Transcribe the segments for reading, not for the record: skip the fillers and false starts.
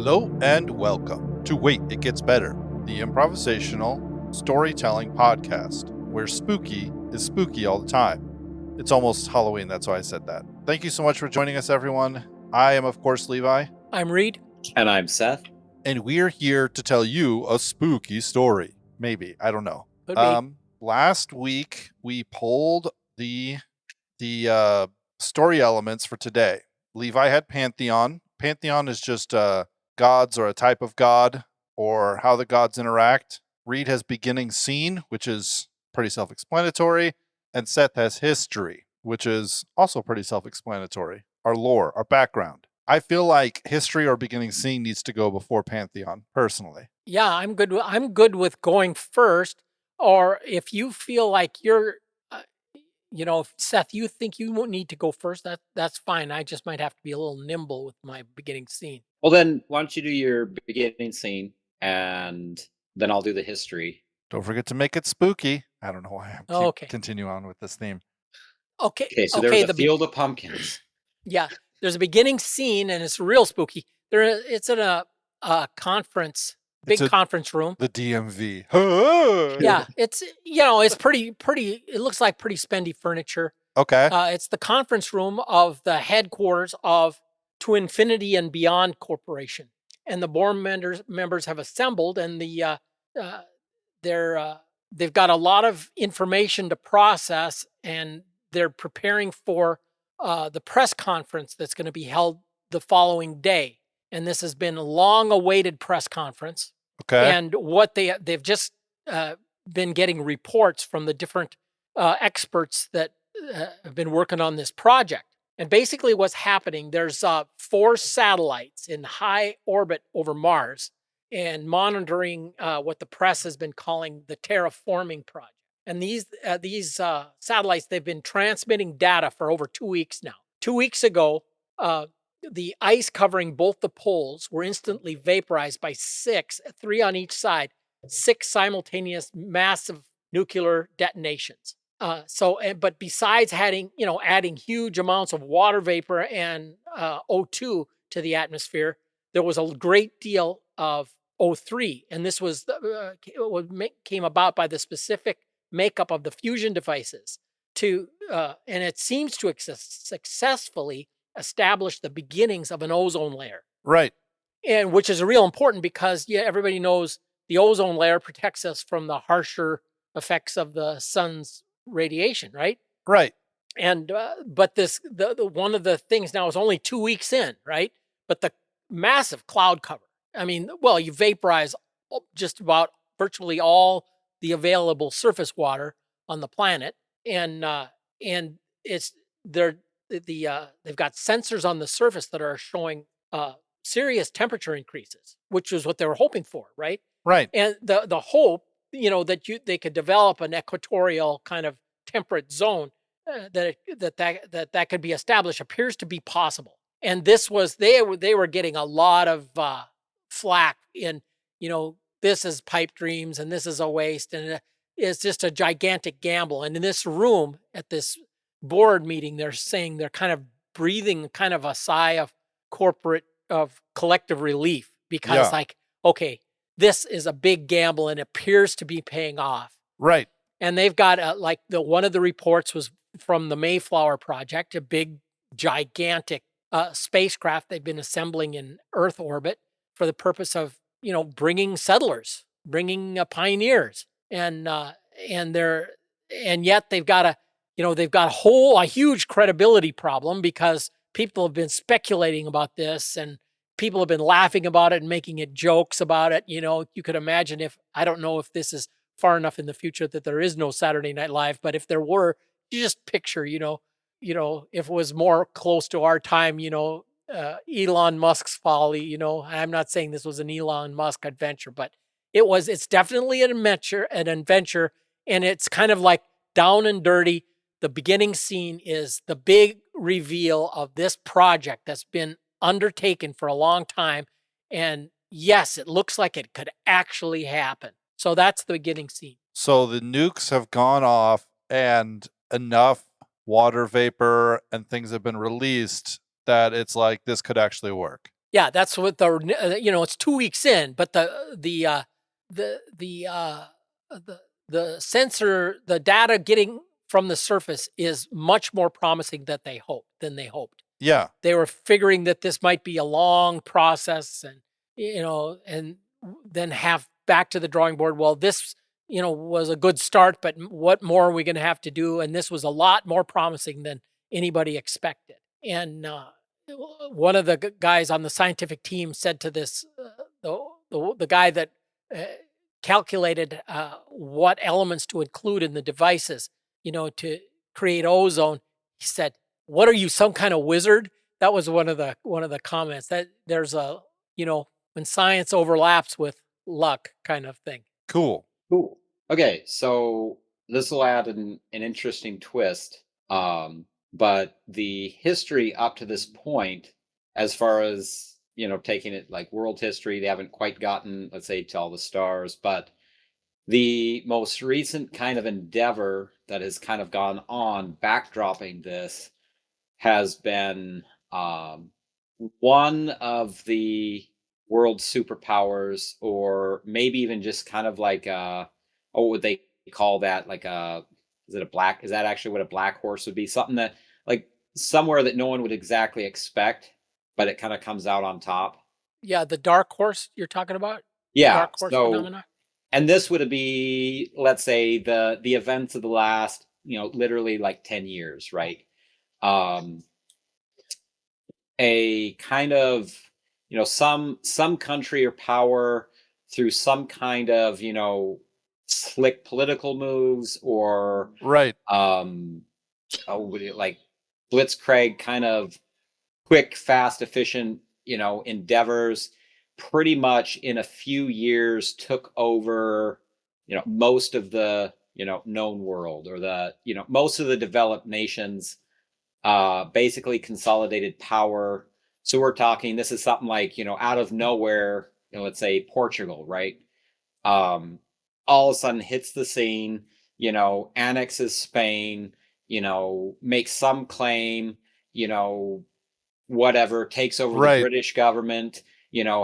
Hello and welcome to Wait, It Gets Better, the improvisational storytelling podcast, where spooky is spooky all the time. It's almost Halloween, that's why I said that. Thank you so much for joining us, everyone. I am, of course, Levi. I'm Reed. And I'm Seth. And we're here to tell you a spooky story. Maybe, I don't know. Could be. Last week, we pulled the story elements for today. Levi had Pantheon. Pantheon is just gods or a type of god or how the gods interact. Reed has beginning scene, which is pretty self-explanatory. And Seth has history, which is also pretty self-explanatory. Our lore, our background. I feel like history or beginning scene needs to go before Pantheon, personally. Yeah, I'm good with going first. Or if you feel like you're, if Seth, you think you won't need to go first, that's fine. I just might have to be a little nimble with my beginning scene. Well, then, why don't you do your beginning scene, and then I'll do the history. Don't forget to make it spooky. I don't know why I continue on with this theme. Okay, so there's a field of pumpkins. Yeah, there's a beginning scene, and it's real spooky. It's in a conference, conference room. The DMV. Yeah, it's pretty. It looks like pretty spendy furniture. Okay. It's the conference room of the headquarters of To Infinity and Beyond Corporation, and the board members have assembled, and they've got a lot of information to process, and they're preparing for the press conference that's going to be held the following day. And this has been a long-awaited press conference. Okay. And what they've just been getting reports from the different experts that have been working on this project. And basically what's happening, there's 4 satellites in high orbit over Mars and monitoring what the press has been calling the terraforming project. And these satellites, they've been transmitting data for over 2 weeks now. 2 weeks ago, the ice covering both the poles were instantly vaporized by 3 on each side, 6 simultaneous massive nuclear detonations. But besides adding huge amounts of water vapor and O2 to the atmosphere, there was a great deal of O3, and this was came about by the specific makeup of the fusion devices and it seems to successfully establish the beginnings of an ozone layer. Right. And which is real important because everybody knows the ozone layer protects us from the harsher effects of the sun's radiation, right? Right. And but the one of the things now is only 2 weeks in, right? But the massive cloud cover. I mean, well, you vaporize just about virtually all the available surface water on the planet, and it's they've got sensors on the surface that are showing serious temperature increases, which is what they were hoping for, right? Right. And the hope, that they could develop an equatorial kind of temperate zone that could be established appears to be possible. And this was they were getting a lot of flack in, this is pipe dreams and this is a waste and it's just a gigantic gamble. And in this room at this board meeting, they're saying they're kind of breathing kind of a sigh of collective relief because okay, this is a big gamble and appears to be paying off. Right. And they've got one of the reports was from the Mayflower project, a big gigantic spacecraft they've been assembling in Earth orbit for the purpose of, bringing settlers, bringing pioneers. And yet they've got a huge credibility problem because people have been speculating about this and people have been laughing about it and making it jokes about it. You could imagine I don't know if this is far enough in the future that there is no Saturday Night Live, but if there were, you just picture, if it was more close to our time, Elon Musk's folly, I'm not saying this was an Elon Musk adventure, but it's definitely an adventure, and it's kind of like down and dirty. The beginning scene is the big reveal of this project that's been undertaken for a long time. And yes, it looks like it could actually happen. So that's the beginning scene. So the nukes have gone off and enough water vapor and things have been released that it's like this could actually work. Yeah, that's what it's 2 weeks in, but the sensor, the data getting from the surface is much more promising than they hoped. Yeah. They were figuring that this might be a long process, and then have back to the drawing board. Well, this was a good start, but what more are we going to have to do? And this was a lot more promising than anybody expected. And one of the guys on the scientific team said to this the guy that uh, calculated what elements to include in the devices, to create ozone. He said, "What are you, some kind of wizard?" That was one of the comments, that there's when science overlaps with luck kind of thing. Cool. Cool. Okay, so this will add an interesting twist. But the history up to this point, as far as taking it like world history, they haven't quite gotten, let's say, to all the stars. But the most recent kind of endeavor that has kind of gone on, backdropping this, has been one of the world superpowers, or maybe even just kind of like what would they call that? Like is that actually what a black horse would be? Something that, like, somewhere that no one would exactly expect, but it kind of comes out on top. Yeah, the dark horse you're talking about? The Yeah. dark horse So, phenomena? and this would be, let's say, the events of the last, literally like 10 years, right? Um, a kind of, some country or power, through some kind of, slick political moves, or Right. like blitzkrieg kind of quick, fast, efficient, endeavors, pretty much in a few years took over, most of the, known world, or the, most of the developed nations, basically consolidated power. So we're talking, this is something like, out of nowhere, let's say Portugal, right? Um, all of a sudden hits the scene, annexes Spain, makes some claim, you know, whatever, takes over the Right. British government,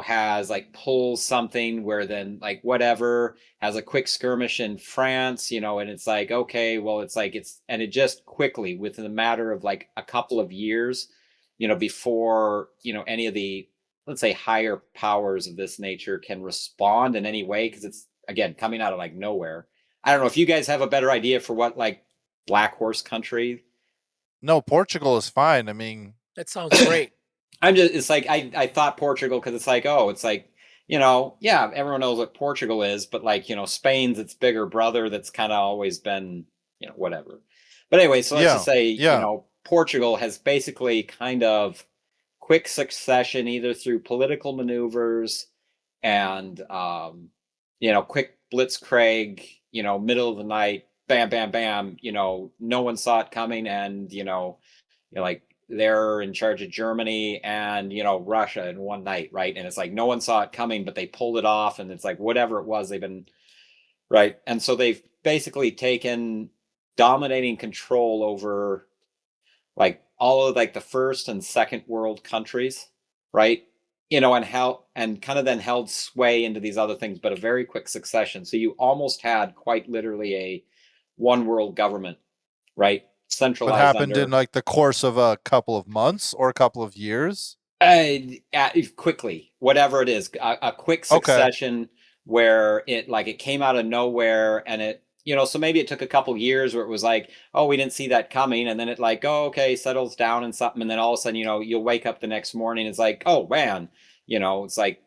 has like pulls something where then like whatever, has a quick skirmish in France, and it's like, okay, well, it's like and it just quickly, within a matter of like a couple of years, before, any of the, let's say, higher powers of this nature can respond in any way, because it's, again, coming out of like nowhere. I don't know if you guys have a better idea for what, like, black horse country. No, Portugal is fine. I mean, That sounds great. It's like, I thought Portugal, because it's like, oh, it's like, yeah, everyone knows what Portugal is, but like, Spain's its bigger brother that's kind of always been, whatever. But anyway, so let's just say, Portugal has basically kind of quick succession, either through political maneuvers and, quick blitzkrieg, middle of the night, bam, bam, bam, no one saw it coming. And, like, they're in charge of Germany and, Russia in one night, right? And it's like no one saw it coming, but they pulled it off. And it's like whatever it was, they've been right. And so they've basically taken dominating control over like all of like the first and second world countries, right? And how, and kind of then held sway into these other things, but a very quick succession. So you almost had quite literally a one world government, right? what Centralized happened in under like the course of a couple of months or a couple of years? Quickly, whatever it is, a quick Okay. succession where it came out of nowhere, and it, so maybe it took a couple years where it was like, oh, we didn't see that coming, and then it like, oh, okay, settles down and something, and then all of a sudden, you'll wake up the next morning, it's like, oh man, it's like,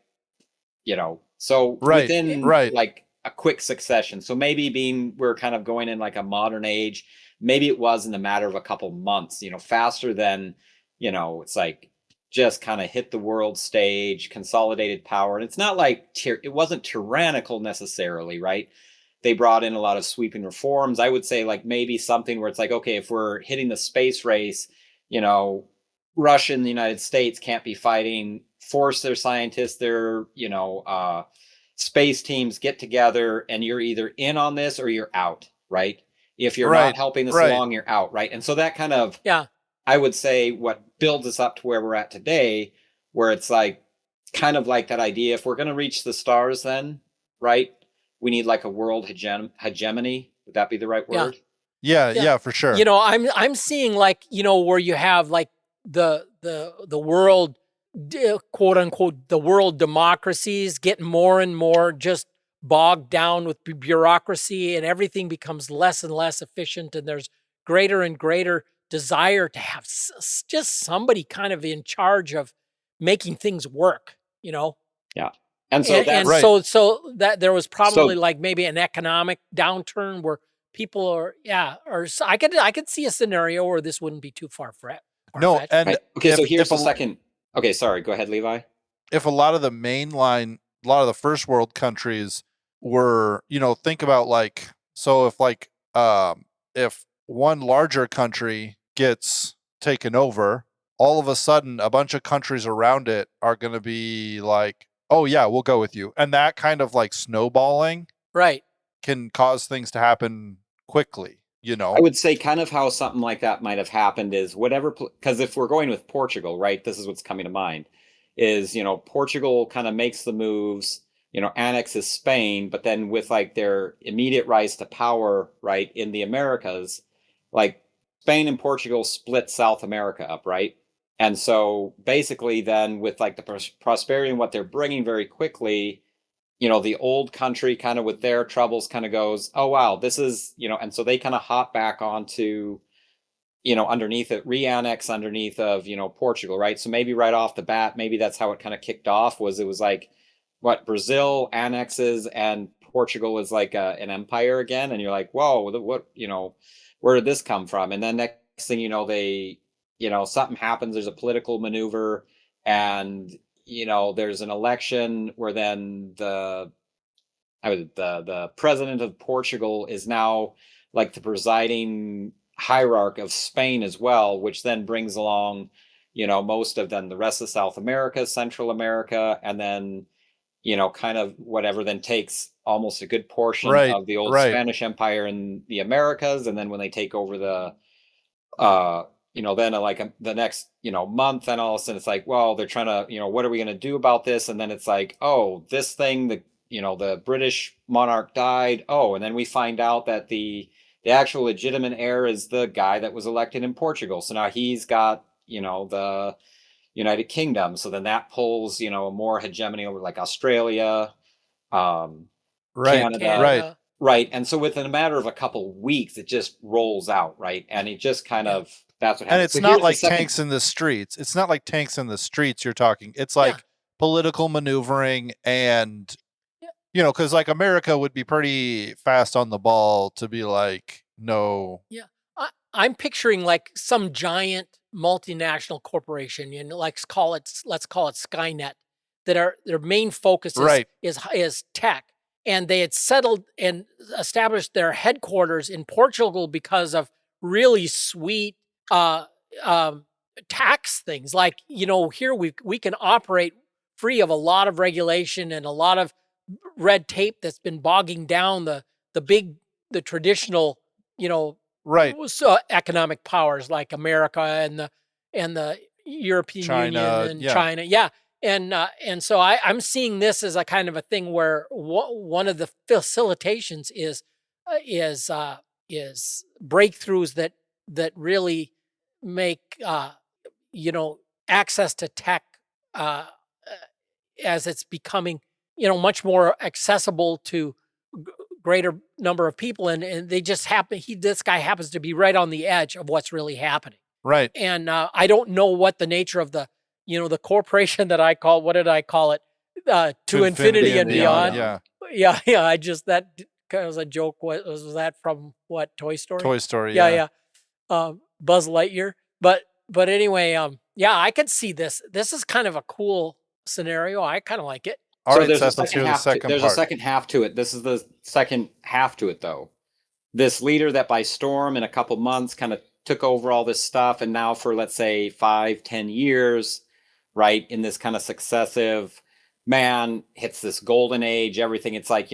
so Right. within Right. like a quick succession. So maybe being, we're kind of going in like a modern age, maybe it was in the matter of a couple months, faster than, it's like just kind of hit the world stage, consolidated power. And it's not like it wasn't tyrannical necessarily, right? They brought in a lot of sweeping reforms. I would say like maybe something where it's like, okay, if we're hitting the space race, you know, Russia and the United States can't be fighting, force their scientists, their, space teams get together, and you're either in on this or you're out, right? If you're not Right. helping this Right. along, you're out, right? And so that kind of, Yeah. I would say, what builds us up to where we're at today, where it's like, kind of like that idea. If we're going to reach the stars, then, right, we need like a world hegemony. Would that be the right word? Yeah, for sure. I'm seeing like, where you have like the world, quote unquote, the world democracies get more and more just bogged down with bureaucracy, and everything becomes less and less efficient, and there's greater and greater desire to have just somebody kind of in charge of making things work. Yeah. And so and Right. so that there was probably like maybe an economic downturn where people are, or I could see a scenario where this wouldn't be too far-fetched. No, and right. Okay, so here's the a, second. Okay, sorry, go ahead, Levi. if a lot of the a lot of the first world countries were, think about like, so if one larger country gets taken over, all of a sudden a bunch of countries around it are going to be like, oh yeah, we'll go with you. And that kind of like snowballing Right. can cause things to happen quickly, I would say kind of how something like that might have happened is whatever, because if we're going with Portugal, right, this is what's coming to mind, is, Portugal kind of makes the moves, annexes Spain, but then with like their immediate rise to power, right, in the Americas, like Spain and Portugal split South America up, right? And so basically then with like the prosperity and what they're bringing very quickly, the old country kind of with their troubles kind of goes, oh, wow, this is, and so they kind of hop back onto, underneath it, re-annex underneath of, Portugal, right? So maybe right off the bat, maybe that's how it kind of kicked off it was like, what, Brazil annexes and Portugal is like an empire again. And you're like, whoa, what, where did this come from? And then next thing you know, they, something happens, there's a political maneuver and, there's an election where then the president of Portugal is now like the presiding hierarch of Spain as well, which then brings along, most of then the rest of South America, Central America, and then, kind of whatever then takes almost a good portion of the old Spanish Empire in the Americas. And then when they take over the then like the next, month, and all of a sudden it's like, well, they're trying to, what are we going to do about this? And then it's like, oh, this thing, the British monarch died. Oh, and then we find out that the actual legitimate heir is the guy that was elected in Portugal. So now he's got, the United Kingdom. So then that pulls, a more hegemony over like Australia, Canada. Right. And so within a matter of a couple of weeks, it just rolls out, right? And it just kind of, that's what happens. And it's not like tanks in the streets. It's not like tanks in the streets you're talking. It's like political maneuvering and, because like America would be pretty fast on the ball to be like, no. Yeah. I'm picturing like some giant multinational corporation, let's call it Skynet, that their main focus is tech. And they had settled and established their headquarters in Portugal because of really sweet tax things. Like, here we can operate free of a lot of regulation and a lot of red tape that's been bogging down the traditional, economic powers like America and the European Union and China. Yeah. And so I'm seeing this as a kind of a thing where one of the facilitations is breakthroughs that really make access to tech as it's becoming much more accessible to greater number of people, and they just happen. This guy happens to be right on the edge of what's really happening. Right. And I don't know what the nature of the the corporation that I call, what did I call it? To infinity and beyond. Yeah. I just, that was a joke. Was that from what, Toy Story? Toy Story. Yeah. Buzz Lightyear. But anyway, I could see this. This is kind of a cool scenario. I kind of like it. All right, there's Seth, let's hear the second part. There's a second half to it. This is the second half to it, though. This leader that by storm in a couple months kind of took over all this stuff, and now for, let's say, 5-10 years, right, in this kind of successive, man hits this golden age, everything. It's like,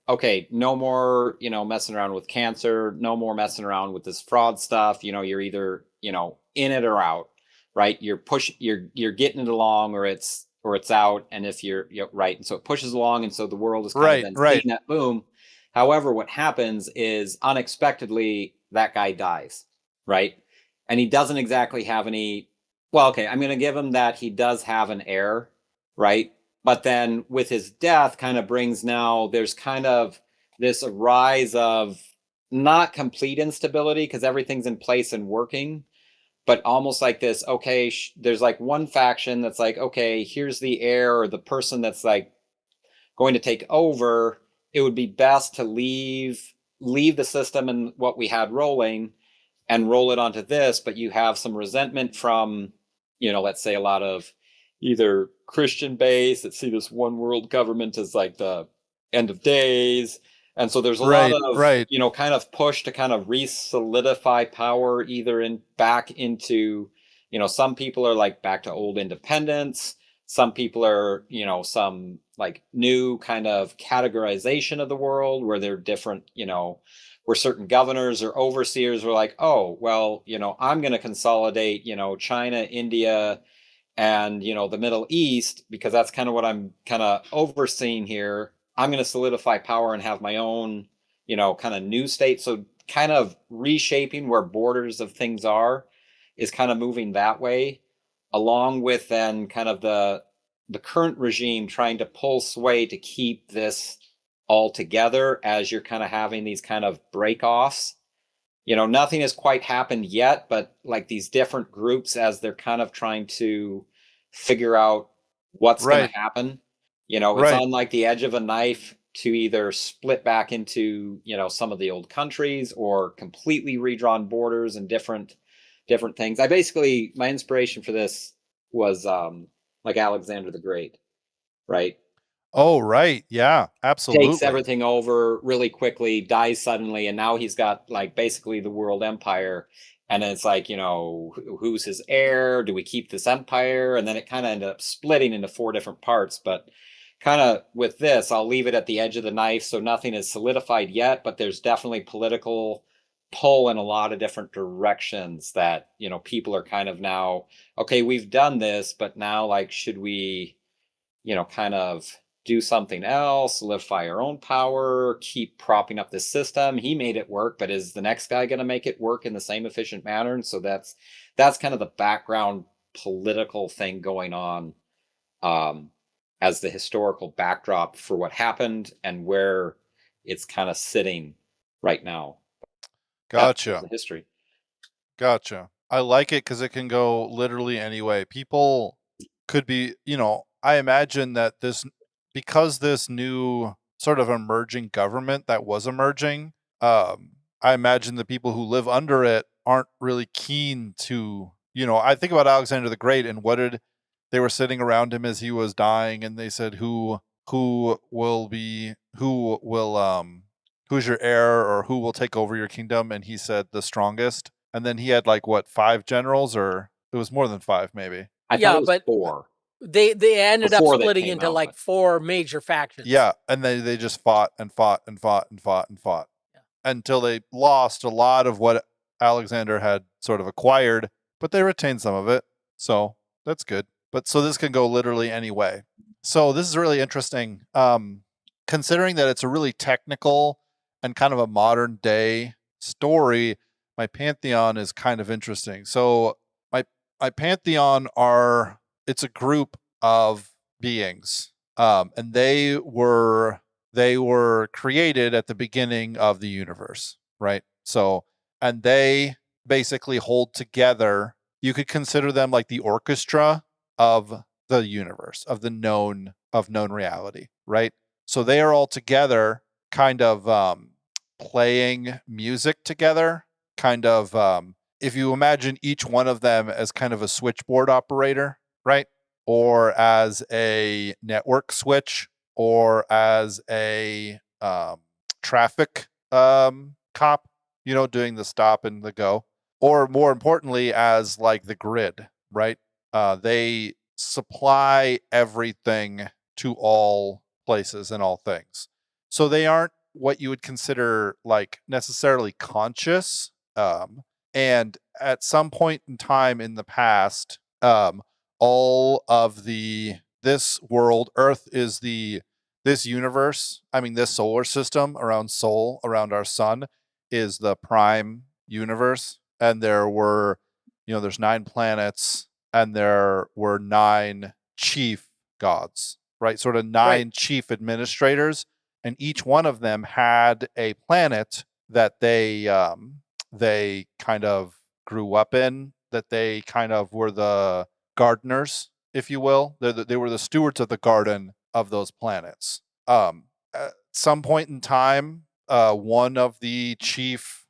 okay, no more, messing around with cancer, no more messing around with this fraud stuff. You're either, in it or out, right? You're getting it along, or it's, or it's out, and if you're right, and so it pushes along, and so the world is kind of Right, then right. seeing that boom. However, what happens is unexpectedly that guy dies, right? And he doesn't exactly have any. Well, okay, I'm going to give him that he does have an heir, right? But then with his death, kind of brings now there's kind of this rise of not complete instability because everything's in place and working, but almost like this, okay, there's like one faction that's like, okay, here's the heir or the person that's like going to take over. It would be best to leave the system and what we had rolling and roll it onto this, but you have some resentment from, let's say a lot of either Christian base that see this one world government as like the end of days. And so there's a lot Right, of, right. kind of push to kind of re-solidify power either back into, some people are like back to old independence. Some people are, some like new kind of categorization of the world where they're different, where certain governors or overseers were like, oh, well, I'm going to consolidate, China, India, and, the Middle East, because that's kind of what I'm kind of overseeing here. I'm going to solidify power and have my own, kind of new state. So kind of reshaping where borders of things are is kind of moving that way, along with then kind of the current regime trying to pull sway to keep this all together as you're kind of having these kind of break-offs. Nothing has quite happened yet, but like these different groups as they're kind of trying to figure out what's going Right, to happen. It's right. on like the edge of a knife to either split back into, some of the old countries or completely redrawn borders and different things. My inspiration for this was like Alexander the Great, right? Oh, right. Yeah, Takes absolutely. everything over really quickly, dies suddenly, and now he's got like basically the world empire. And then it's like, who's his heir? Do we keep this empire? And then it kind of ended up splitting into 4 different parts. But kind of with this, I'll leave it at the edge of the knife. So nothing is solidified yet, but there's definitely political pull in a lot of different directions that, people are kind of now, okay, we've done this, but now like, should we, kind of do something else, solidify our own power, keep propping up this system? He made it work, but is the next guy going to make it work in the same efficient manner? And so that's kind of the background political thing going on, as the historical backdrop for what happened and where it's kind of sitting right now. That's Gotcha. the history. Gotcha. I like it because it can go literally any way. People could be, I imagine that because this new sort of emerging government that was emerging, I imagine the people who live under it aren't really keen to, I think about Alexander the Great and they were sitting around him as he was dying and they said, who's your heir or who will take over your kingdom? And he said the strongest. And then he had like what, 5 generals, or it was more than 5 maybe. I thought Yeah, it was but 4 they ended up before they splitting came into out, like but 4 major factions. Yeah, and they just fought and fought and fought and fought and fought Yeah. until they lost a lot of what Alexander had sort of acquired, but they retained some of it. So that's good. But so this can go literally any way. So this is really interesting. Considering that it's a really technical and kind of a modern day story, my pantheon is kind of interesting. So my pantheon it's a group of beings. And they were created at the beginning of the universe, right? So, and they basically hold together. You could consider them like the orchestra of the universe, of known reality, right? So they are all together, kind of playing music together, kind of if you imagine each one of them as kind of a switchboard operator, right? Or as a network switch, or as a traffic cop, doing the stop and the go, or more importantly, as like the grid, right? They supply everything to all places and all things. So they aren't what you would consider like necessarily conscious. And at some point in time in the past, all of this world, Earth is this universe, this solar system around Sol, around our sun, is the prime universe. And there were, there's 9 planets, and there were 9 chief gods, right? Sort of 9 chief administrators, and each one of them had a planet that they kind of grew up in, that they kind of were the gardeners, if you will. They were the stewards of the garden of those planets. At some point in time, one of the chief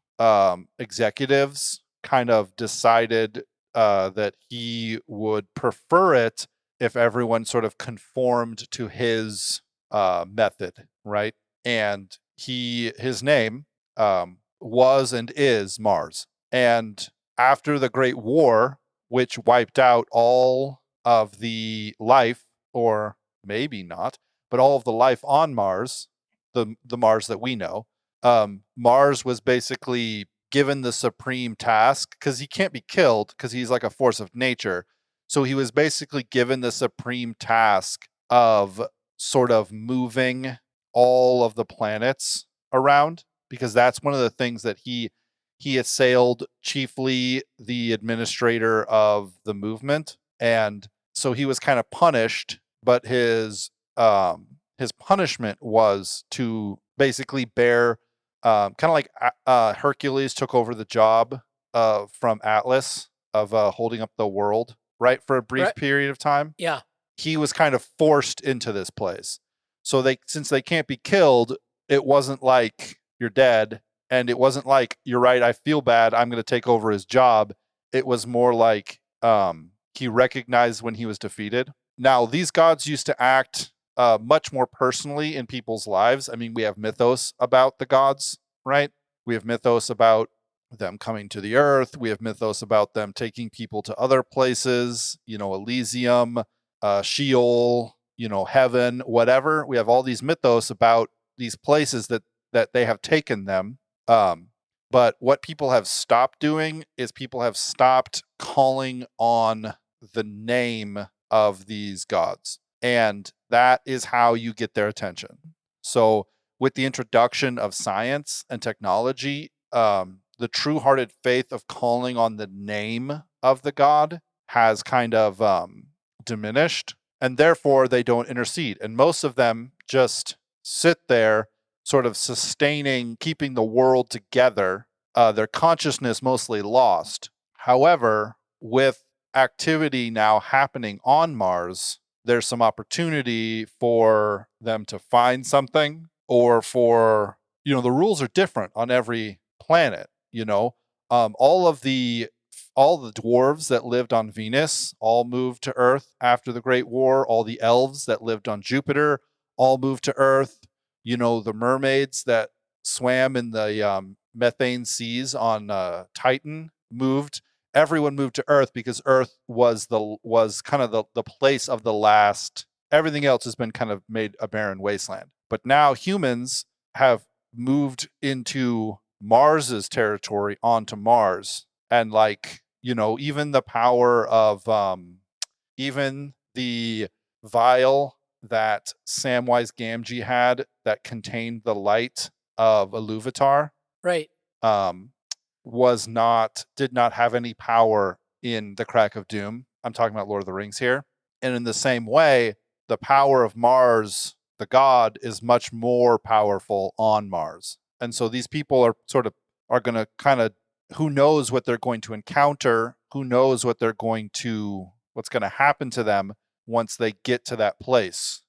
executives kind of decided that he would prefer it if everyone sort of conformed to his method, right? And his name was and is Mars. And after the Great War, which wiped out all of the life, or maybe not, but all of the life on Mars, the Mars that we know, Mars was basically given the supreme task, because he can't be killed because he's like a force of nature. So he was basically given the supreme task of sort of moving all of the planets around, because that's one of the things that he assailed, chiefly the administrator of the movement. And so he was kind of punished, but his punishment was to basically bear, kind of like Hercules took over the job from Atlas of holding up the world, right, for a brief period of time. Yeah. He was kind of forced into this place. So since they can't be killed, it wasn't like you're dead, and it wasn't like, you're right, I feel bad, I'm going to take over his job. It was more like he recognized when he was defeated. Now, these gods used to act much more personally in people's lives. We have mythos about the gods, right? We have mythos about them coming to the earth. We have mythos about them taking people to other places, Elysium, Sheol, heaven, whatever. We have all these mythos about these places that they have taken them. But what people have stopped doing is people have stopped calling on the name of these gods. And that is how you get their attention. So with the introduction of science and technology, the true-hearted faith of calling on the name of the god has kind of diminished, and therefore they don't intercede. And most of them just sit there sort of sustaining, keeping the world together, their consciousness mostly lost. However, with activity now happening on Mars, there's some opportunity for them to find something, or for, the rules are different on every planet, all the dwarves that lived on Venus all moved to Earth after the Great War. All the elves that lived on Jupiter all moved to Earth. The mermaids that swam in the methane seas on Titan moved. Everyone moved to Earth because Earth was kind of the place of the last. Everything else has been kind of made a barren wasteland. But now humans have moved into Mars's territory, onto Mars. And even the power of even the vial that Samwise Gamgee had that contained the light of Iluvatar, right, did not have any power in the Crack of Doom. I'm talking about Lord of the Rings here. And in the same way, the power of Mars, the god, is much more powerful on Mars. And so these people are going to kind of, who knows what they're going to encounter, who knows what's going to happen to them once they get to that place,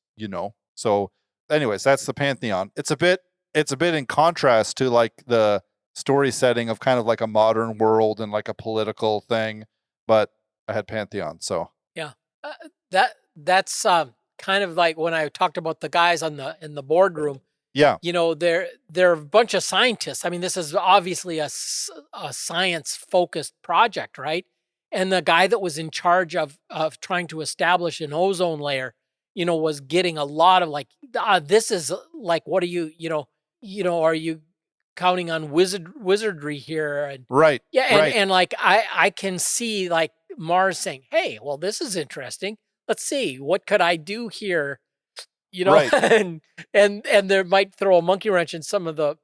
So anyways, that's the Pantheon. It's a bit in contrast to like the story setting of kind of like a modern world and like a political thing, but I had Pantheon, so. Yeah. That's kind of like when I talked about the guys in the boardroom. Yeah. They're a bunch of scientists. This is obviously a science-focused project, right? And the guy that was in charge of trying to establish an ozone layer, was getting a lot of like, this is like, what are you, are you counting on wizardry here? And right. yeah, right. and like I can see like Mars saying, hey, well, this is interesting. let's see, what could I do here? You know, Right. and there might throw a monkey wrench in some of the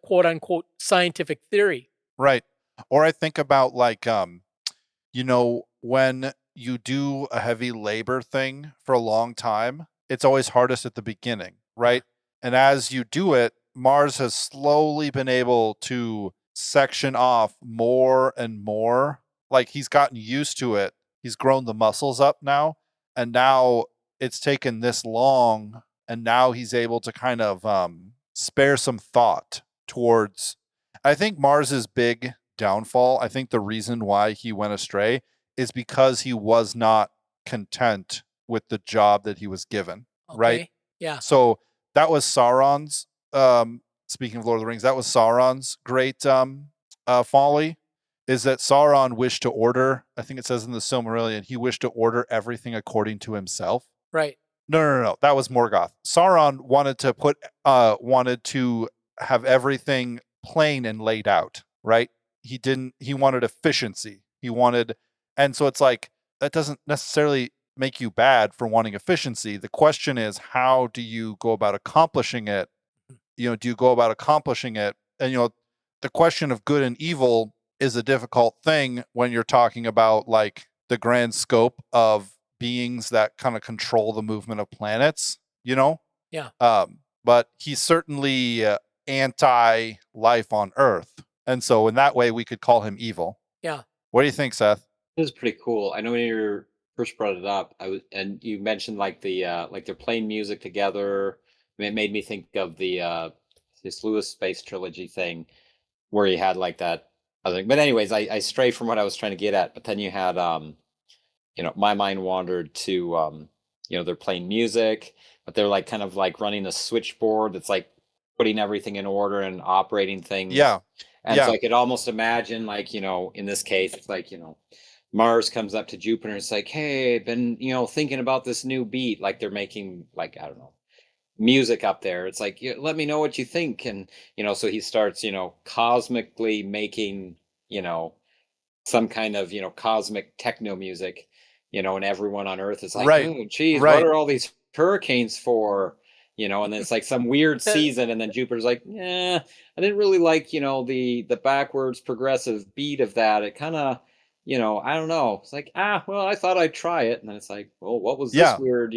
quote unquote scientific theory. Right. Or I think about like, when you do a heavy labor thing for a long time, it's always hardest at the beginning, right? And as you do it, Mars has slowly been able to section off more and more. Like he's gotten used to it. He's grown the muscles up now. And now it's taken this long. And now he's able to kind of spare some thought towards. I think Mars's big downfall, I think the reason why he went astray is because he was not content with the job that he was given, right? Okay. Yeah. So that was Sauron's, speaking of Lord of the Rings, that was Sauron's great folly, is that Sauron wished to order, I think it says in the Silmarillion, he wished to order everything according to himself. Right. No. That was Morgoth. Sauron wanted to have everything plain and laid out, right? He wanted efficiency. And so it's like, that doesn't necessarily make you bad for wanting efficiency. The question is, how do you go about accomplishing it? Do you go about accomplishing it? And, the question of good and evil is a difficult thing when you're talking about like the grand scope of beings that kind of control the movement of planets, Yeah. But he's certainly anti-life on Earth. And so in that way, we could call him evil. Yeah. What do you think, Seth? This is pretty cool. I know when you first brought it up, and you mentioned like like they're playing music together. It made me think of the this Lewis Space Trilogy thing where you had like that other thing. But anyways, I stray from what I was trying to get at. But then you had my mind wandered to they're playing music, but they're like kind of like running a switchboard that's like putting everything in order and operating things. Yeah. And so I could almost imagine like, in this case, it's like, Mars comes up to Jupiter. It's like, hey, I've been, thinking about this new beat. Like they're making like, I don't know, music up there. It's like, let me know what you think. And, so he starts, cosmically making, some kind of, cosmic techno music, and everyone on Earth is like, Right. oh, geez, Right. what are all these hurricanes for? And then it's like some weird season, and then Jupiter's like, yeah, I didn't really like, the backwards progressive beat of that. It kind of, I don't know. It's like, well, I thought I'd try it. And then it's like, well, what was this weird,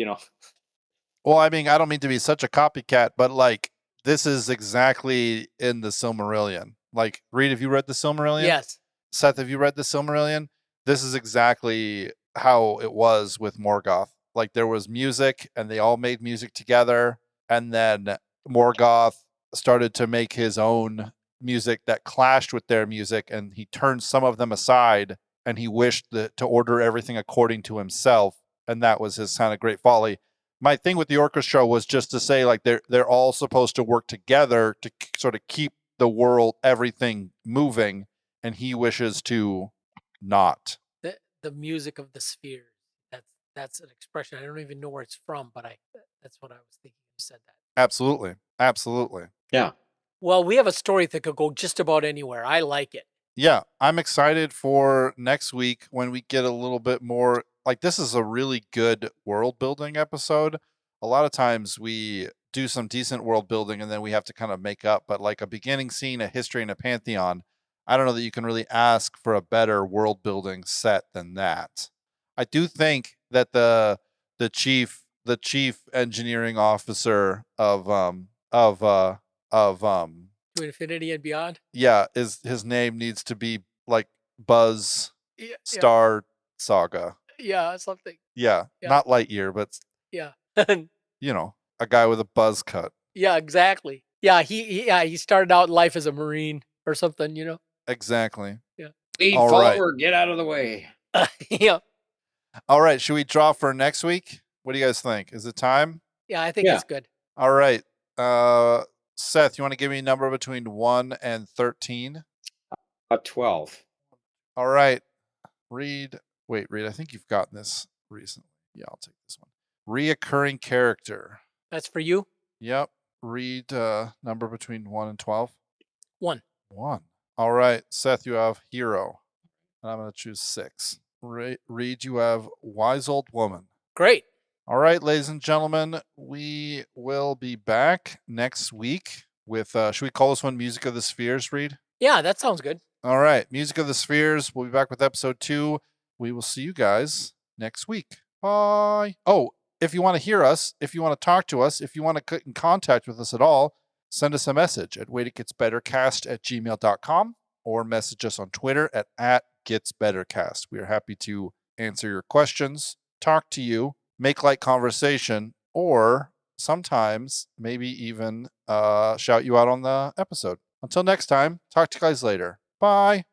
Well, I mean, I don't mean to be such a copycat, but like this is exactly in the Silmarillion. Like, Reed, have you read the Silmarillion? Yes. Seth, have you read the Silmarillion? This is exactly how it was with Morgoth. Like there was music and they all made music together. And then Morgoth started to make his own music that clashed with their music. And he turned some of them aside and he wished to order everything according to himself. And that was his kind of great folly. My thing with the orchestra was just to say like they're all supposed to work together to sort of keep the world, everything moving. And he wishes to not. The music of the sphere. That's an expression. I don't even know where it's from, but that's what I was thinking. You said that. Absolutely. Yeah. Well, we have a story that could go just about anywhere. I like it. Yeah, I'm excited for next week when we get a little bit more. Like this is a really good world building episode. A lot of times we do some decent world building and then we have to kind of make up, but like a beginning scene, a history, and a pantheon, I don't know that you can really ask for a better world building set than that. I do think that the chief engineering officer of To infinity and beyond. yeah, his name needs to be like Buzz Yeah. Star Saga. Yeah, something. Yeah, Yeah. not Lightyear, but Yeah. A guy with a buzz cut. Yeah, exactly. Yeah, he started out in life as a Marine or something. Exactly. Yeah. Lead All forward, get out of the way. Yeah. All right, should we draw for next week? What do you guys think? Is it time? Yeah, I think it's good. All right. Seth, you want to give me a number between 1 and 13? 12. All right. Reed, I think you've gotten this recently. Yeah, I'll take this one. Reoccurring character. That's for you? Yep. Read number between 1 and 12. 1. 1. All right. Seth, you have hero. And I'm going to choose 6. Reed, you have wise old woman. Great. All right, ladies and gentlemen, we will be back next week with, should we call this one Music of the Spheres, Reed? Yeah, that sounds good. All right, Music of the Spheres. We'll be back with episode 2. We will see you guys next week. Bye. Oh, if you want to hear us, if you want to talk to us, if you want to get in contact with us at all, send us a message at waititgetsbettercast@gmail.com or message us on Twitter at @getsbettercast. We are happy to answer your questions, talk to you, make light conversation, or sometimes maybe even shout you out on the episode. Until next time, talk to you guys later. Bye.